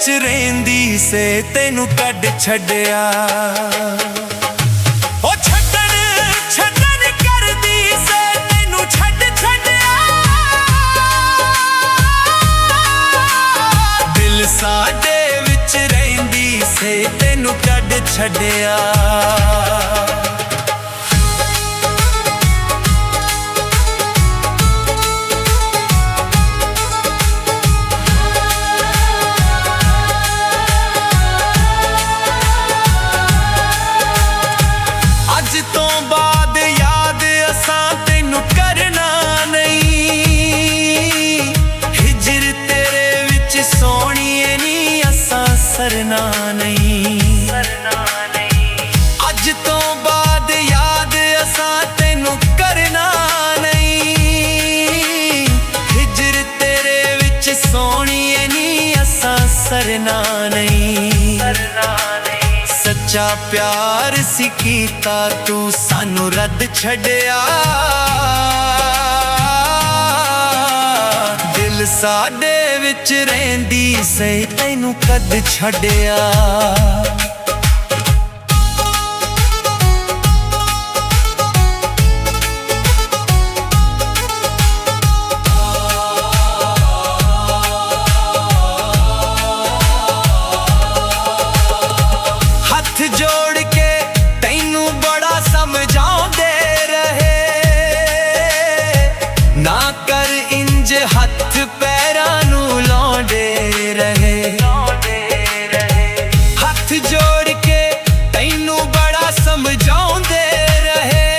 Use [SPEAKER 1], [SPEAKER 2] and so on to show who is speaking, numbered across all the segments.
[SPEAKER 1] विच रहिंदी से तैनू कड छड्डिया। ओ छड्डण छड्डण करदी से तैनू छड्ड छड्डिया। दिल साडे विच रहिंदी से तैनू कड छड्डिया। सरना नहीं अज तो बाद याद असा तेनू करना नहीं। हिजर तेरे विच सोहणीए नी असा सरना नहीं। सच्चा प्यार सी कीता तू सानू रद छड्डिया। दिल साडे विच रहिंदी से तैनू कद छड्डिया। हथ जोड़ के तैनू बड़ा समझाउंदे रहे। ना कर इंज हथ पैरां नू लाउंदे रहे। हथ जोड़ के तैनू बड़ा समझाउंदे रहे।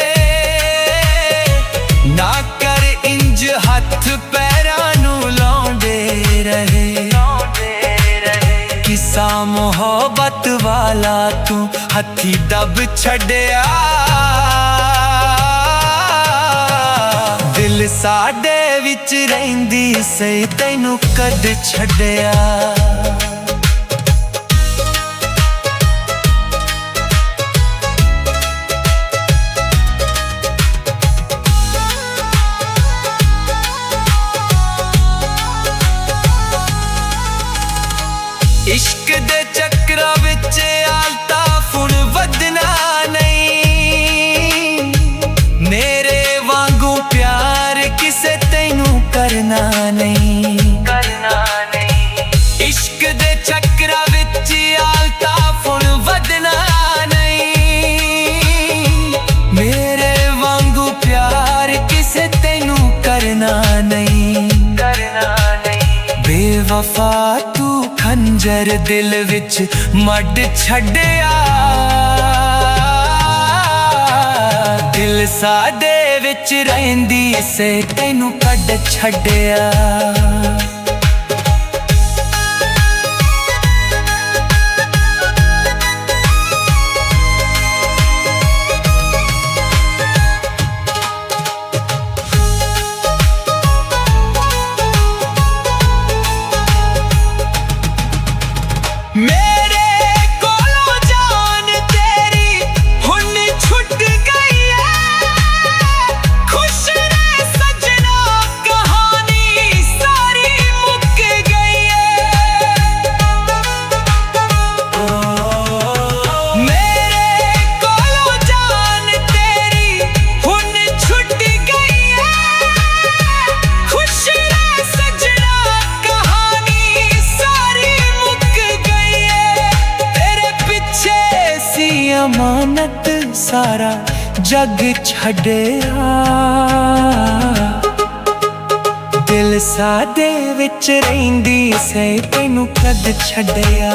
[SPEAKER 1] ना कर इंज हथ पैरां नू लाउंदे रहे। किस्सा मोहब्बत वाला तू हथी दब छड्डिया। दिल साडे विच रहिंदी से तैनू कद छड्डिया। इश्क दे चक्रा विच आलता फुण वदना नहीं। मेरे वांगू प्यार किसे तैनू करना नहीं। इश्क दे चक्रा विच आलता फुण वदना नहीं। मेरे वांगू प्यार किसे तैनू करना नहीं। बेवफा तू खंजर दिल विच मड छड्डिया। दिल साडे विच रहिंदी से तैनू कड छड्डिया। मेरे कोलों जान तेरी हुन छुट गई है। खुश रह सजना कहानी सारी मुक गई है। मेरे कोलों जान तेरी हुन छुट गई है। खुश रह सजना कहानी सारी मुक गई। अमानत सारा जग छड्डिया। दिल साडे विच रहिंदी से तैनू कद छड्डिया।